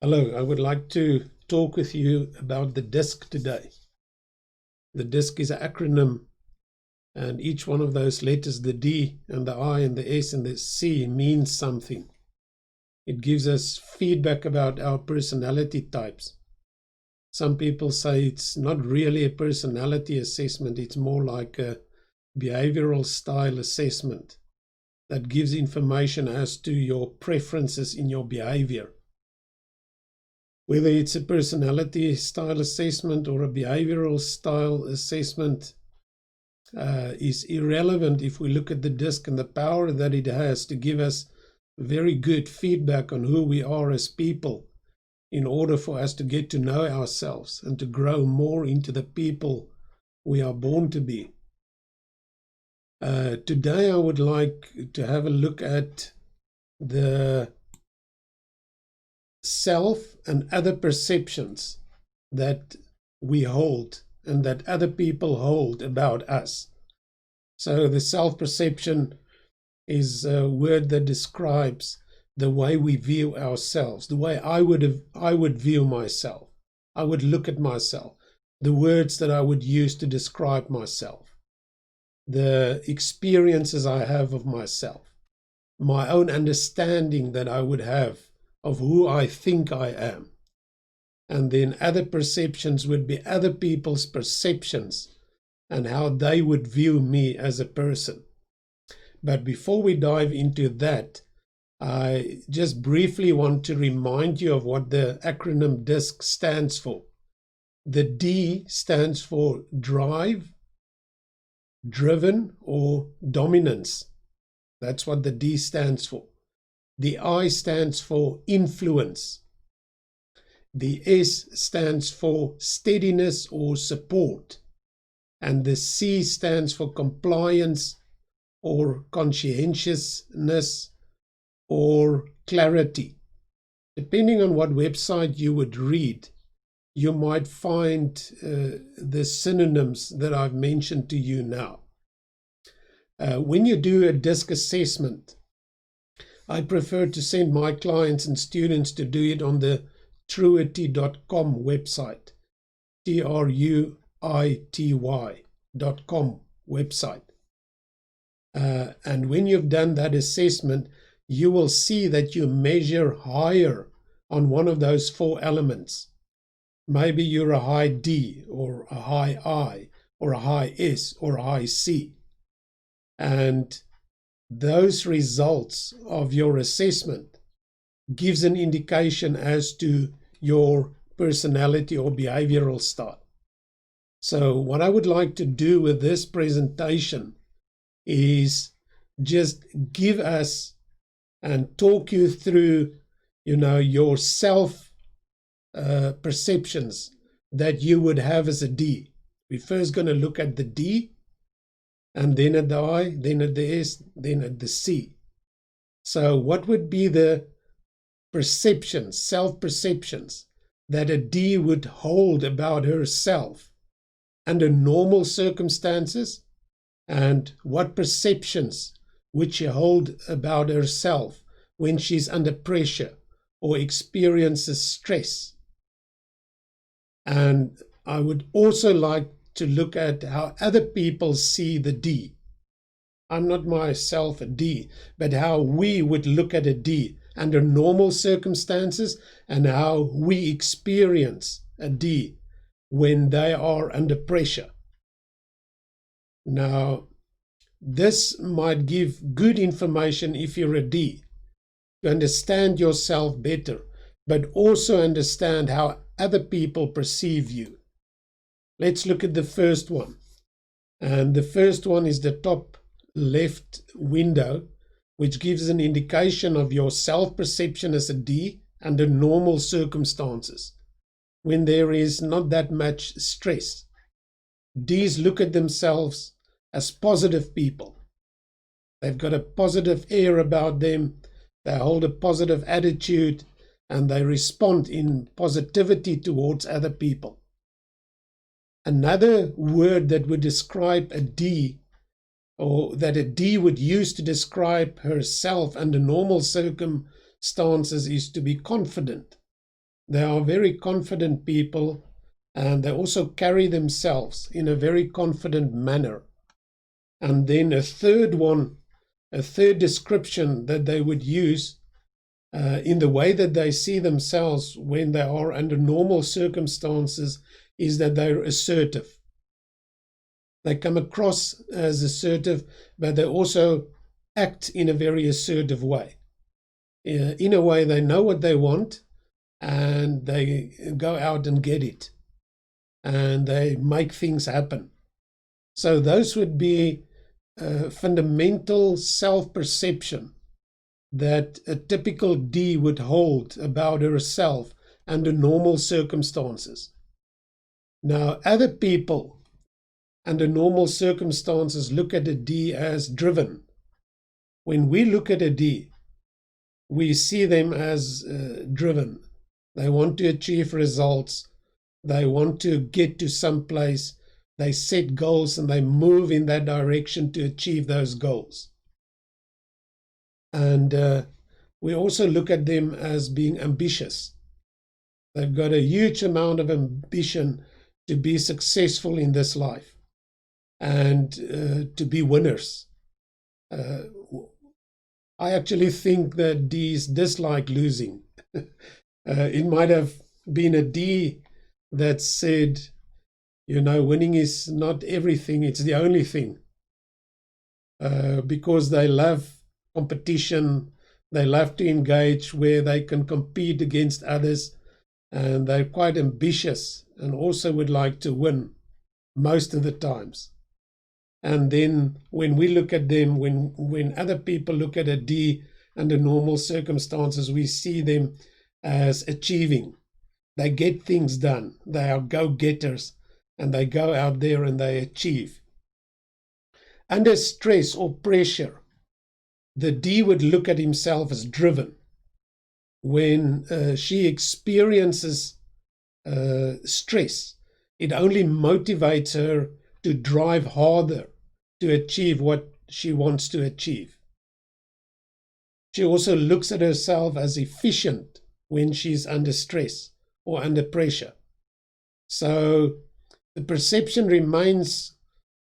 Hello, I would like to talk with you about the DISC today. The DISC is an acronym, and each one of those letters, the D and the I and the S and the C, means something. It gives us feedback about our personality types. Some people say it's not really a personality assessment, it's more like a behavioral style assessment that gives information as to your preferences in your behavior. Whether it's a personality style assessment or a behavioral style assessment is irrelevant if we look at the DISC and the power that it has to give us very good feedback on who we are as people in order for us to get to know ourselves and to grow more into the people we are born to be. Today I would like to have a look at the self and other perceptions that we hold and that other people hold about us. So the self-perception is a word that describes the way we view ourselves, the way I would view myself. I would look at myself, the words that I would use to describe myself, the experiences I have of myself, my own understanding that I would have of who I think I am. And then other perceptions would be other people's perceptions and how they would view me as a person. But before we dive into that, I just briefly want to remind you of what the acronym DISC stands for. The D stands for drive, driven, or dominance. That's what the D stands for. The I stands for influence. The S stands for steadiness or support. And the C stands for compliance or conscientiousness or clarity. Depending on what website you would read, you might find the synonyms that I've mentioned to you now. When you do a DISC assessment, I prefer to send my clients and students to do it on the truity.com website, truity.com website. And when you've done that assessment, you will see that you measure higher on one of those four elements. Maybe you're a high D or a high I or a high S or a high C. And those results of your assessment gives an indication as to your personality or behavioral style. So what I would like to do with this presentation is just give us and talk you through, your self perceptions that you would have as a D. We're first going to look at the D, and then at the I, then at the S, then at the C. So what would be the perceptions, self-perceptions, that a D would hold about herself under normal circumstances, and what perceptions would she hold about herself when she's under pressure or experiences stress? And I would also like to look at how other people see the D. I'm not myself a D, but how we would look at a D under normal circumstances and how we experience a D when they are under pressure. Now, this might give good information if you're a D, to understand yourself better, but also understand how other people perceive you. Let's look at the first one. And the first one is the top left window, which gives an indication of your self-perception as a D under normal circumstances, when there is not that much stress. Ds look at themselves as positive people. They've got a positive air about them, they hold a positive attitude, and they respond in positivity towards other people. Another word that would describe a D, or that a D would use to describe herself under normal circumstances, is to be confident. They are very confident people, and they also carry themselves in a very confident manner. And then a third description that they would use in the way that they see themselves when they are under normal circumstances is that they're assertive. They come across as assertive, but they also act in a very assertive way. In a way, they know what they want, and they go out and get it, and they make things happen. So those would be fundamental self-perception that a typical D would hold about herself under normal circumstances. Now, other people under normal circumstances look at a D as driven. When we look at a D, we see them as driven. They want to achieve results. They want to get to some place. They set goals and they move in that direction to achieve those goals. And we also look at them as being ambitious. They've got a huge amount of ambition to be successful in this life and to be winners. I actually think that D's dislike losing. It might have been a D that said, winning is not everything, it's the only thing. Because they love competition, they love to engage where they can compete against others, and they're quite ambitious and also would like to win most of the times. And then when we look at them, when other people look at a D under normal circumstances, we see them as achieving. They get things done. They are go-getters, and they go out there and they achieve. Under stress or pressure, the D would look at himself as driven. When she experiences stress, it only motivates her to drive harder to achieve what she wants to achieve. She also looks at herself as efficient when she's under stress or under pressure. So the perception remains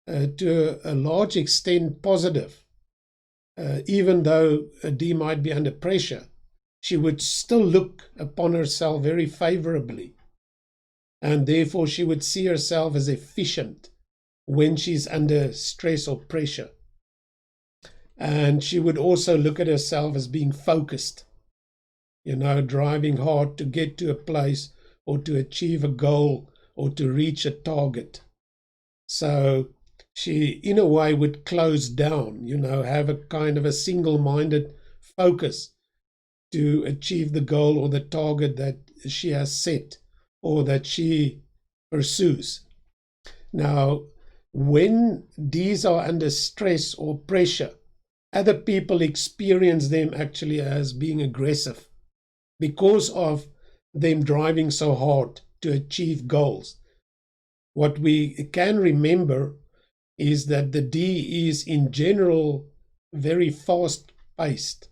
to a large extent positive. Even though a D might be under pressure, she would still look upon herself very favorably. And therefore she would see herself as efficient when she's under stress or pressure. And she would also look at herself as being focused, driving hard to get to a place or to achieve a goal or to reach a target. So she, in a way, would close down, have a kind of a single-minded focus to achieve the goal or the target that she has set or that she pursues. Now, when these are under stress or pressure, other people experience them actually as being aggressive because of them driving so hard to achieve goals. What we can remember is that the D is in general very fast-paced,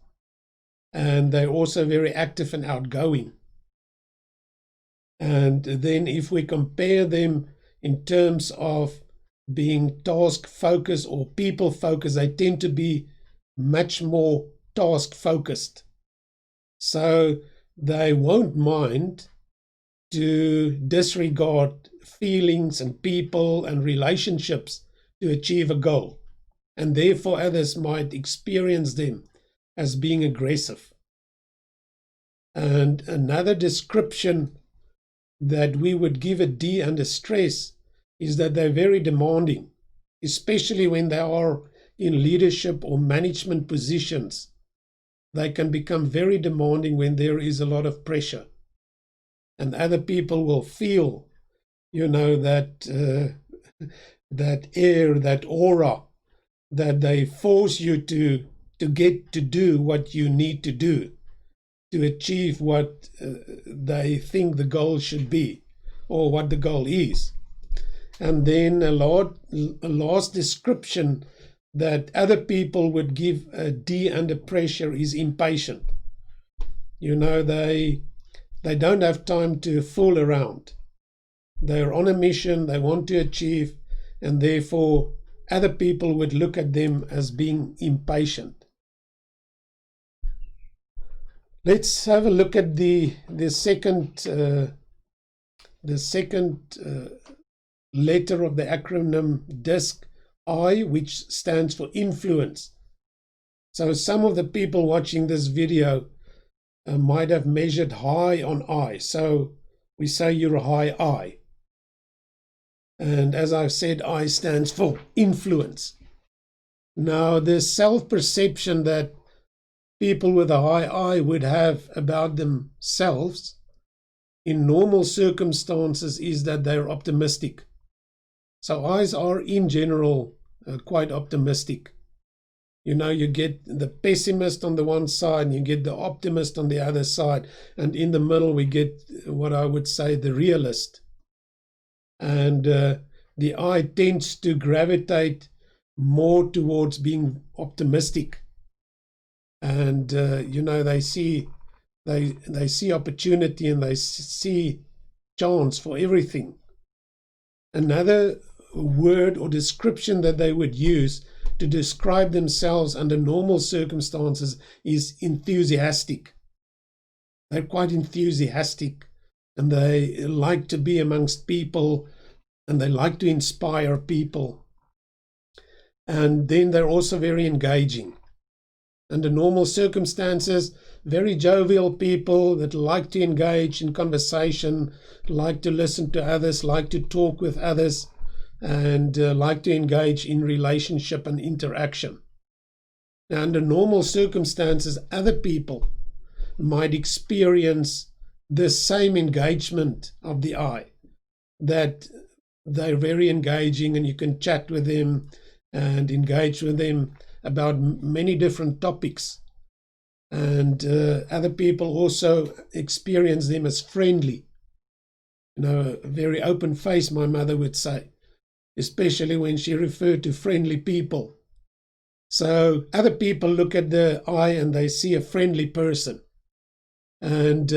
and they're also very active and outgoing. And then if we compare them in terms of being task-focused or people-focused, they tend to be much more task-focused. So they won't mind to disregard feelings and people and relationships to achieve a goal. And therefore others might experience them as being aggressive. And another description that we would give a D under stress is that they're very demanding, especially when they are in leadership or management positions. They can become very demanding when there is a lot of pressure. And other people will feel, that air, that aura, that they force you to get to do what you need to do to achieve what they think the goal should be or what the goal is. And then a last description that other people would give a D under pressure is impatient. They They don't have time to fool around. They're on a mission, they want to achieve, and therefore other people would look at them as being impatient. Let's have a look at the second letter of the acronym DISC, I, which stands for influence. So some of the people watching this video might have measured high on I. So we say you're a high I. And as I've said, I stands for influence. Now, the self-perception that people with a high I would have about themselves in normal circumstances is that they're optimistic. So I's are in general quite optimistic. You know, you get the pessimist on the one side and you get the optimist on the other side. And in the middle we get what I would say the realist. And the I tends to gravitate more towards being optimistic. And, you know, they see opportunity and they see chance for everything. Another word or description that they would use to describe themselves under normal circumstances is enthusiastic. They're quite enthusiastic and they like to be amongst people and they like to inspire people. And then they're also very engaging. Under normal circumstances, very jovial people that like to engage in conversation, like to listen to others, like to talk with others, and like to engage in relationship and interaction. Now, under normal circumstances, other people might experience the same engagement of the I, that they're very engaging and you can chat with them and engage with them about many different topics. And other people also experience them as friendly. You know, a very open face, my mother would say, especially when she referred to friendly people. So other people look at the I and they see a friendly person. And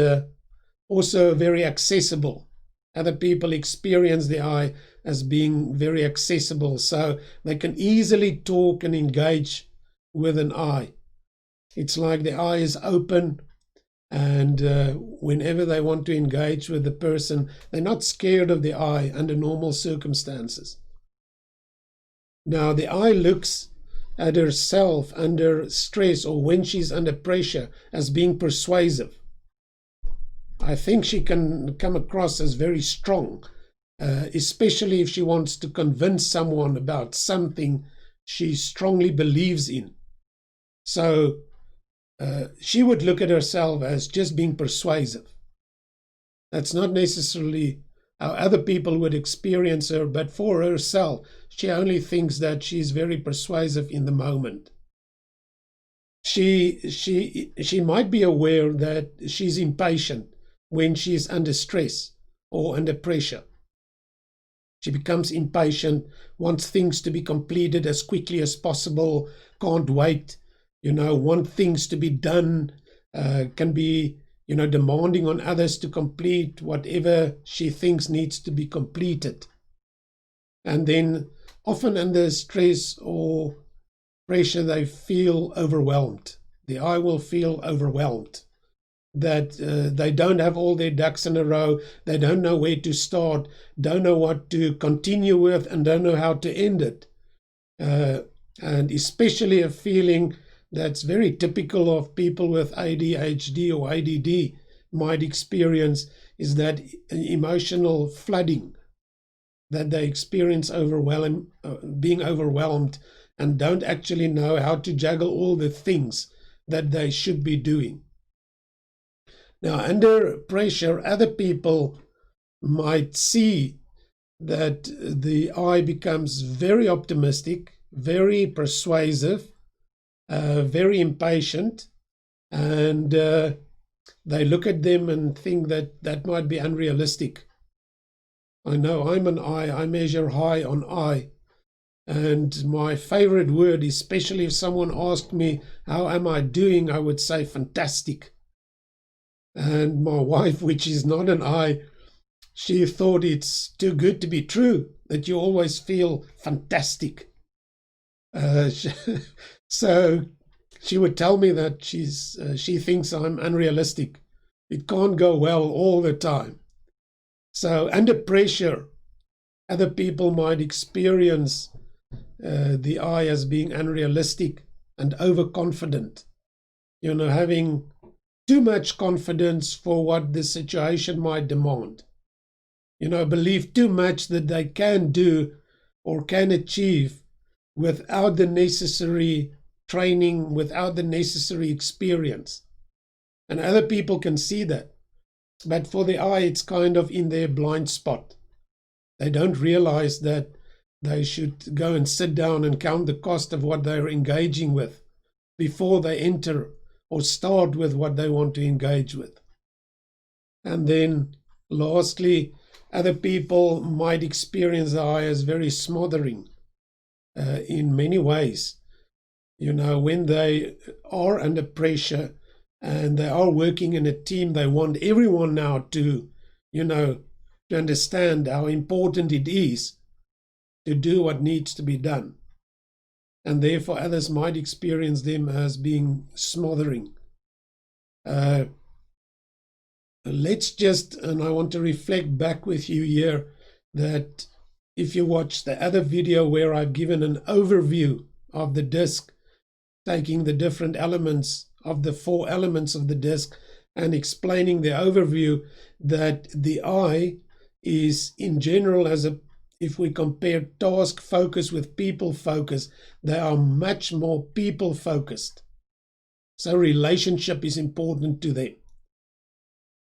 also very accessible. Other people experience the I as being very accessible, so they can easily talk and engage with an I. It's like the I is open, and whenever they want to engage with the person, they're not scared of the I under normal circumstances. Now, the I looks at herself under stress or when she's under pressure as being persuasive. I think she can come across as very strong, especially if she wants to convince someone about something she strongly believes in. So she would look at herself as just being persuasive. That's not necessarily how other people would experience her, but for herself, she only thinks that she's very persuasive in the moment. She might be aware that she's impatient when she's under stress or under pressure. She becomes impatient, wants things to be completed as quickly as possible, can't wait, want things to be done, can be, demanding on others to complete whatever she thinks needs to be completed. And then often under stress or pressure, they feel overwhelmed. The I will feel overwhelmed. That they don't have all their ducks in a row, they don't know where to start, don't know what to continue with, and don't know how to end it. And especially a feeling that's very typical of people with ADHD or ADD might experience is that emotional flooding, that they experience being overwhelmed and don't actually know how to juggle all the things that they should be doing. Now, under pressure, other people might see that the I becomes very optimistic, very persuasive, very impatient, and they look at them and think that might be unrealistic. I know I'm an I measure high on I, and my favorite word, especially if someone asked me, how am I doing, I would say fantastic. And my wife, which is not an I, she thought it's too good to be true, that you always feel fantastic. So she would tell me that she thinks I'm unrealistic. It can't go well all the time. So under pressure, other people might experience the I as being unrealistic and overconfident. Having too much confidence for what the situation might demand. Believe too much that they can do or can achieve without the necessary training, without the necessary experience. And other people can see that. But for the I, it's kind of in their blind spot. They don't realize that they should go and sit down and count the cost of what they're engaging with before they enter or start with what they want to engage with. And then lastly, other people might experience the I as very smothering in many ways. When they are under pressure and they are working in a team, they want everyone now to understand how important it is to do what needs to be done. And therefore others might experience them as being smothering. Let's just, and I want to reflect back with you here, that if you watch the other video where I've given an overview of the disc, taking the different elements of the 4 elements of the disc and explaining the overview, that the I is in general, if we compare task focus with people focus, they are much more people focused. So relationship is important to them.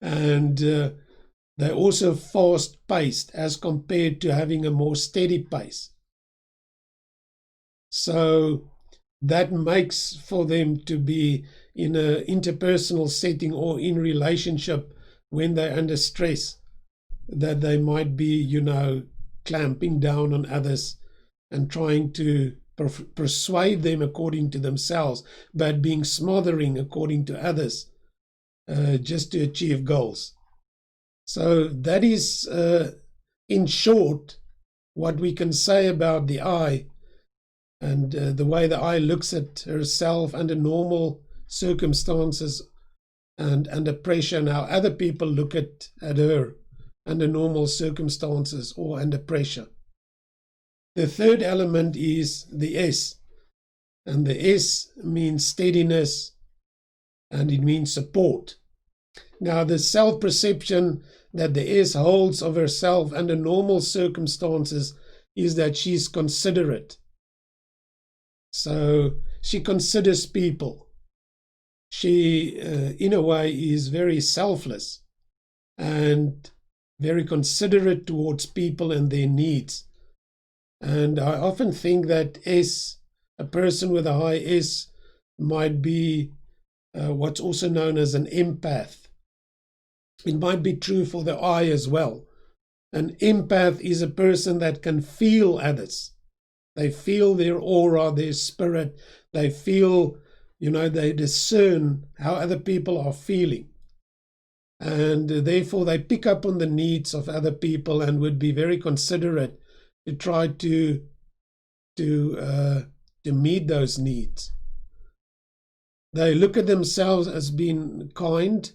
And they're also fast paced as compared to having a more steady pace. So that makes for them to be in an interpersonal setting or in relationship when they're under stress, that they might be, clamping down on others and trying to persuade them according to themselves, but being smothering according to others, just to achieve goals. So that is, in short, what we can say about the I, and the way the I looks at herself under normal circumstances and under pressure, and how other people look at her under normal circumstances or under pressure. The third element is the S, and the S means steadiness, and it means support. Now, the self-perception that the S holds of herself under normal circumstances is that she's considerate. So she considers people. She, in a way, is very selfless and very considerate towards people and their needs. And I often think that a person with a high S might be what's also known as an empath. It might be true for the I as well. An empath is a person that can feel others. They feel their aura, their spirit. They feel, they discern how other people are feeling. And therefore they pick up on the needs of other people and would be very considerate to try to meet those needs. They look at themselves as being kind,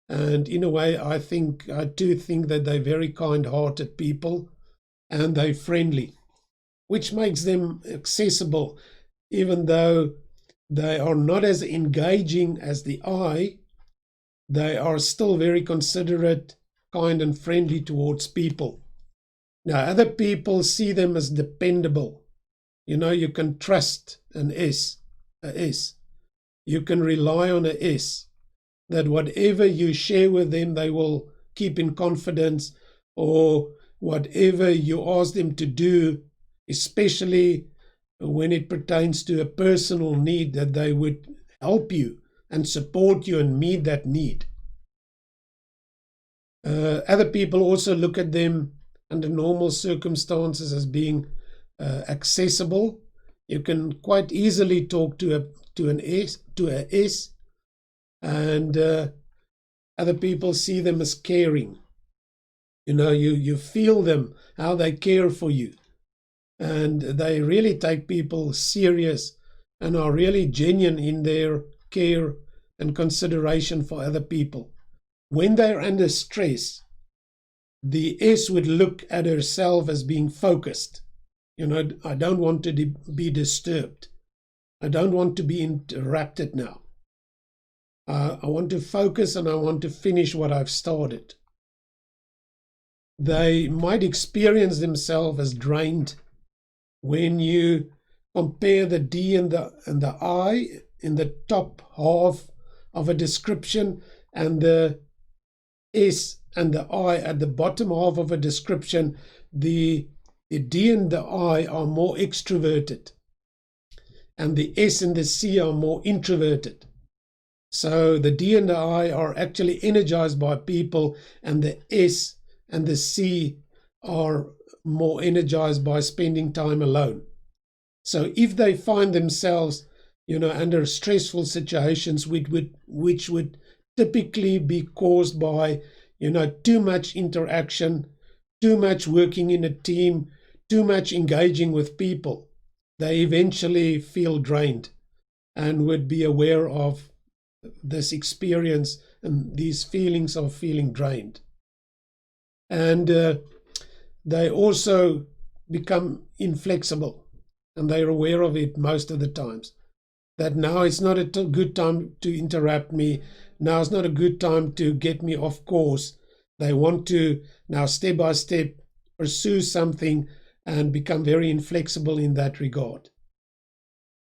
and in a way I do think that they're very kind-hearted people, and they're friendly, which makes them accessible, even though they are not as engaging as the I. They are still very considerate, kind and friendly towards people. Now, other people see them as dependable. You can trust a S. You can rely on a S, that whatever you share with them, they will keep in confidence, or whatever you ask them to do, especially when it pertains to a personal need, that they would help you and support you and meet that need. Other people also look at them under normal circumstances as being accessible. You can quite easily talk to an S, and Other people see them as caring. You feel them, how they care for you. And they really take people serious and are really genuine in their care and consideration for other people. When they're under stress, the S would look at herself as being focused. I don't want to be disturbed. I don't want to be interrupted now. I want to focus and I want to finish what I've started. They might experience themselves as drained. When you compare the D and the I in the top half of a description and the S and the I at the bottom half of a description, the D and the I are more extroverted and the S and the C are more introverted. So the D and the I are actually energized by people, and the S and the C are more energized by spending time alone. So if they find themselves, under stressful situations which would typically be caused by, too much interaction, too much working in a team, too much engaging with people, they eventually feel drained and would be aware of this experience and these feelings of feeling drained. And they also become inflexible, and they're aware of it most of the times, that now it's not a good time to interrupt me, now it's not a good time to get me off course. They want to now step by step pursue something and become very inflexible in that regard.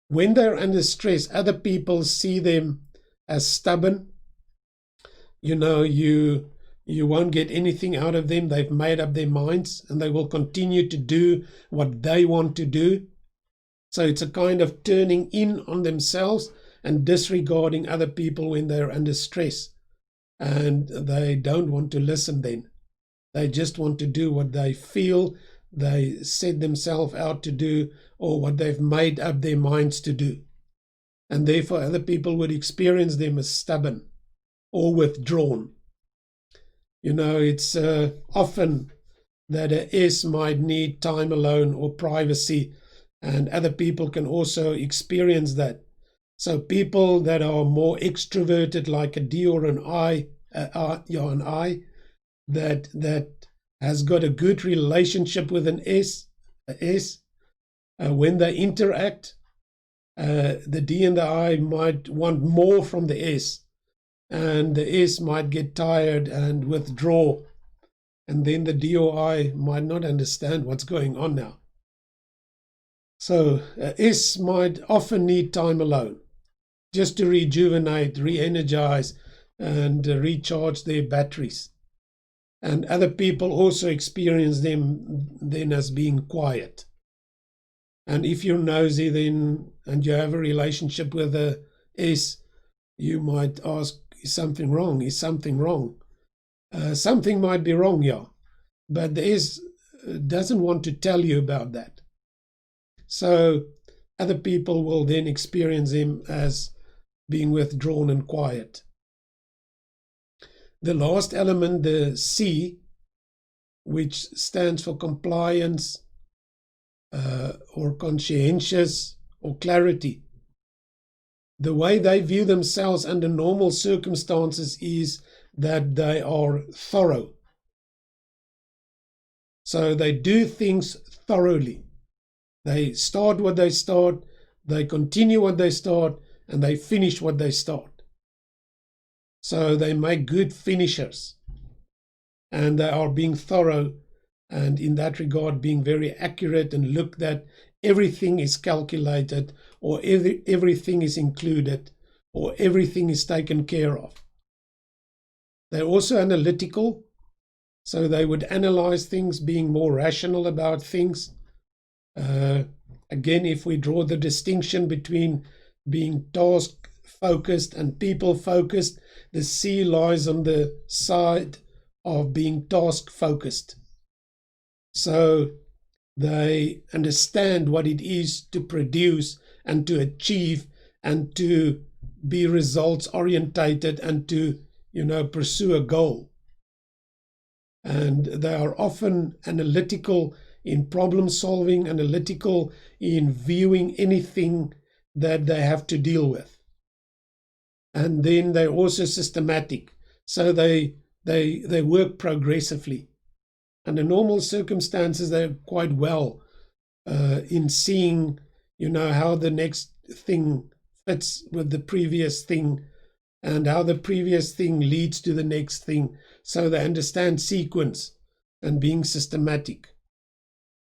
When they're under stress, other people see them as stubborn. You won't get anything out of them. They've made up their minds and they will continue to do what they want to do. So it's a kind of turning in on themselves and disregarding other people when they're under stress. And they don't want to listen then. They just want to do what they feel they set themselves out to do, or what they've made up their minds to do. And therefore other people would experience them as stubborn or withdrawn. It's often that a S might need time alone or privacy, and other people can also experience that. So people that are more extroverted, like a D or an I, that has got a good relationship with an S, when they interact, the D and the I might want more from the S, and the S might get tired and withdraw, and then the D or I might not understand what's going on now. So S might often need time alone, just to rejuvenate, re-energize, and recharge their batteries. And other people also experience them then as being quiet. And if you're nosy then, and you have a relationship with a S, you might ask, is something wrong? Is something wrong? Something might be wrong, yeah. But the S doesn't want to tell you about that. So other people will then experience him as being withdrawn and quiet. The last element, the C, which stands for compliance or conscientious or clarity. The way they view themselves under normal circumstances is that they are thorough. So they do things thoroughly. They start what they start, they continue what they start, and they finish what they start. So they make good finishers, and they are being thorough, and in that regard being very accurate, and look that everything is calculated, or everything is included, or everything is taken care of. They're also analytical, so they would analyze things, being more rational about things. Again, if we draw the distinction between being task-focused and people-focused, the C lies on the side of being task-focused. So they understand what it is to produce and to achieve and to be results-orientated and to pursue a goal. And they are often analytical in problem solving, analytical in viewing anything that they have to deal with. And then they're also systematic. So they work progressively. Under normal circumstances, they're quite well in seeing, how the next thing fits with the previous thing and how the previous thing leads to the next thing. So they understand sequence and being systematic.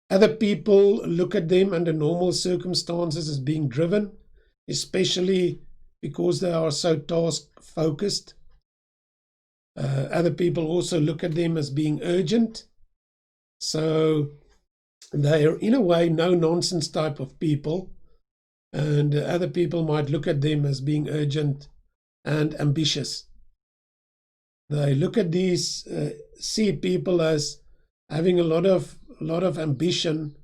Other people look at them under normal circumstances as being driven, especially because they are so task-focused. Other people also look at them as being urgent. So they are, in a way, no-nonsense type of people. And other people might look at them as being urgent and ambitious. They look at these, see people as having a lot of ambition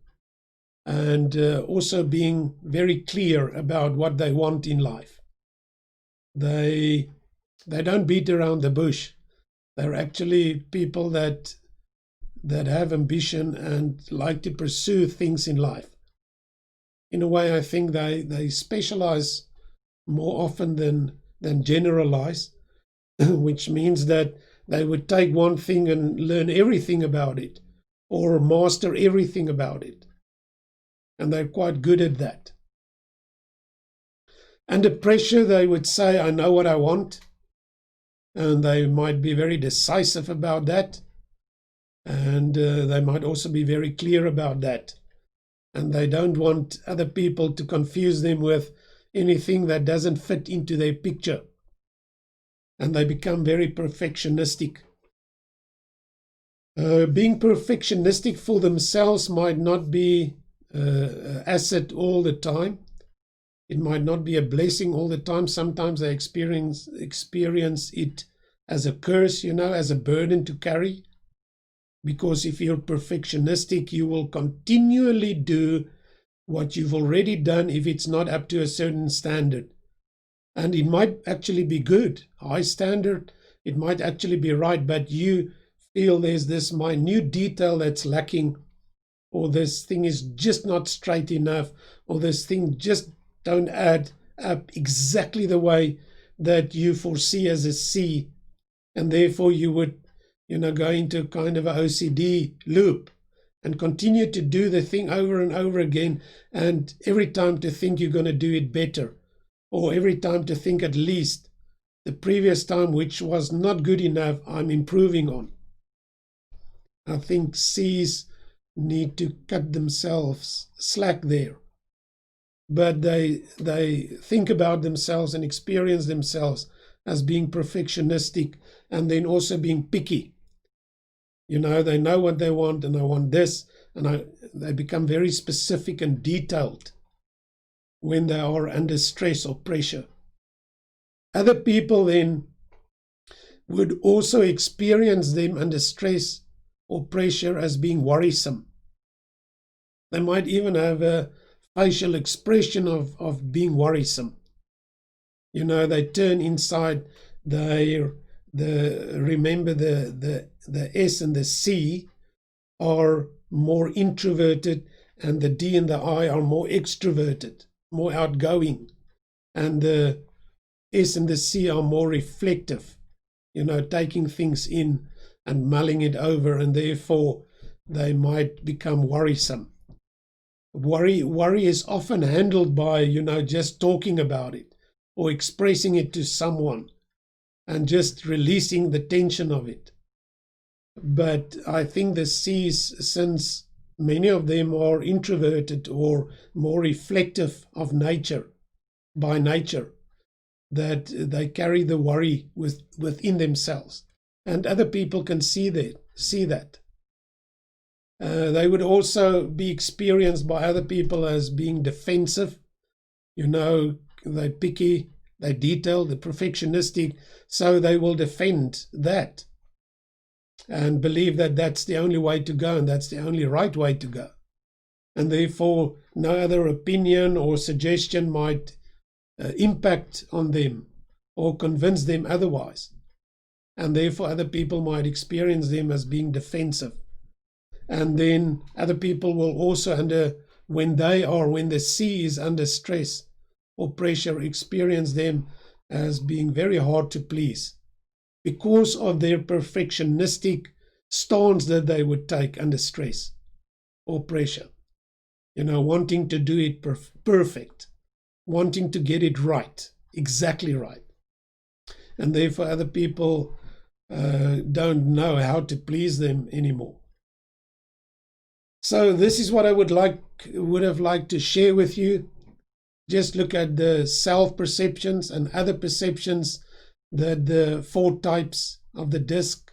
and also being very clear about what they want in life. They don't beat around the bush. They're actually people that have ambition and like to pursue things in life. In a way, I think they specialize more often than generalize, which means that they would take one thing and learn everything about it or master everything about it. And they're quite good at that. Under pressure, they would say, I know what I want. And they might be very decisive about that. And they might also be very clear about that. And they don't want other people to confuse them with anything that doesn't fit into their picture. And they become very perfectionistic. Being perfectionistic for themselves might not be an asset all the time. It might not be a blessing all the time. Sometimes they experience it as a curse, as a burden to carry. Because if you're perfectionistic, you will continually do what you've already done if it's not up to a certain standard. And it might actually be good, high standard, it might actually be right, but you feel there's this minute detail that's lacking, or this thing is just not straight enough, or this thing just don't add up exactly the way that you foresee as a C, and therefore you would go into kind of a OCD loop and continue to do the thing over and over again, and every time to think you're going to do it better, or every time to think at least the previous time, which was not good enough, I'm improving on. I think C's need to cut themselves slack there. But they think about themselves and experience themselves as being perfectionistic and then also being picky. They know what they want, and I want this, and they become very specific and detailed when they are under stress or pressure. Other people then would also experience them under stress or pressure as being worrisome. They might even have a facial expression of being worrisome. They turn inside, remember the S and the C are more introverted, and the D and the I are more extroverted, more outgoing, and the S and the C are more reflective, taking things in and mulling it over, and therefore they might become worrisome. Worry is often handled by, just talking about it or expressing it to someone and just releasing the tension of it. But I think the C's, since many of them are introverted or more reflective of nature, by nature, that they carry the worry within themselves. And other people can see that. They would also be experienced by other people as being defensive. They're picky, they're detailed, they're perfectionistic, so they will defend that and believe that that's the only way to go and that's the only right way to go. And therefore, no other opinion or suggestion might impact on them or convince them otherwise. and therefore other people might experience them as being defensive. And then other people will also, when the C is under stress or pressure, experience them as being very hard to please because of their perfectionistic stance that they would take under stress or pressure. Wanting to do it perfect, wanting to get it right, exactly right. And therefore other people don't know how to please them anymore. So this is what I would have liked to share with you. Just look at the self-perceptions and other perceptions that the 4 types of the disc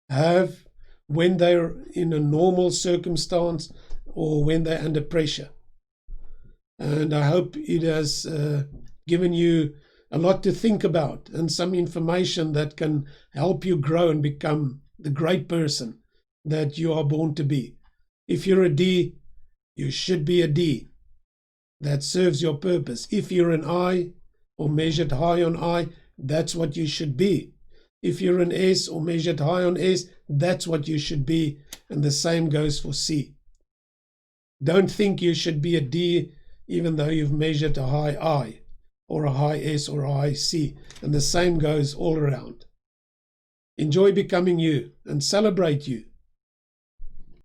have when they're in a normal circumstance or when they're under pressure. And I hope it has given you a lot to think about and some information that can help you grow and become the great person that you are born to be. If you're a D, you should be a D. That serves your purpose. If you're an I or measured high on I, that's what you should be. If you're an S or measured high on S, that's what you should be. And the same goes for C. Don't think you should be a D even though you've measured a high I or a high S or a high C. And the same goes all around. Enjoy becoming you and celebrate you.